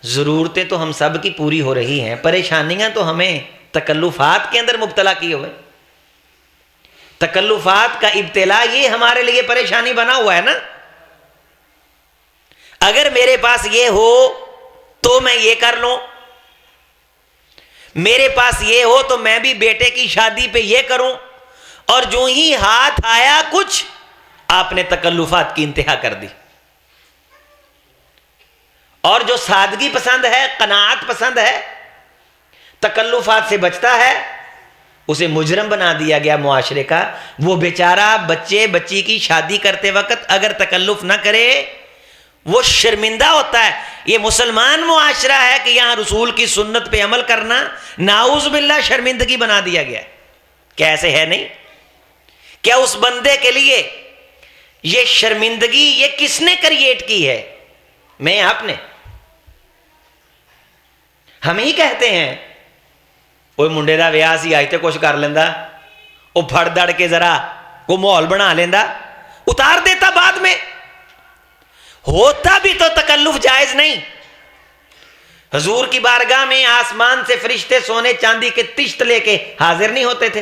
ज़रूरतें तो हम सब की पूरी हो रही हैं, परेशानियां तो हमें तकल्लुफात के अंदर मुब्तला की हुए। तकल्लुफात का इब्तिला ये हमारे लिए परेशानी बना हुआ है ना। अगर मेरे पास ये हो तो मैं ये कर लूं, मेरे पास ये हो तो मैं भी बेटे की शादी पे ये करूं, और जो ही हाथ आया कुछ, आपने तकल्लुफात की इंतहा कर दी। और जो सादगी पसंद है, कनाअत पसंद है, तकल्लुफात से बचता है, उसे मुजरम बना दिया गया मुआशरे का। वो बेचारा बच्चे बच्ची की शादी करते वक्त अगर तकल्लुफ ना करे वो शर्मिंदा होता है। ये मुसलमान मुआशरा है कि यहां रसूल की सुन्नत पे अमल करना नाउज़ बिल्लाह शर्मिंदगी बना दिया गया। क्या ऐसे है नहीं? क्या उस बंदे के लिए ये शर्मिंदगी ये किसने क्रिएट की है? मैं, आपने? हम ही कहते हैं वो मुंडे दा विआह सी, आज तो कुछ कर लेंदा, वो फड़ दड़ के जरा को माहौल बना लेंदा, उतार देता बाद में। होता भी तो तकल्लुफ जायज नहीं। हुजूर की बारगाह में आसमान से फरिश्ते सोने चांदी के तिश्त लेके हाजिर नहीं होते थे।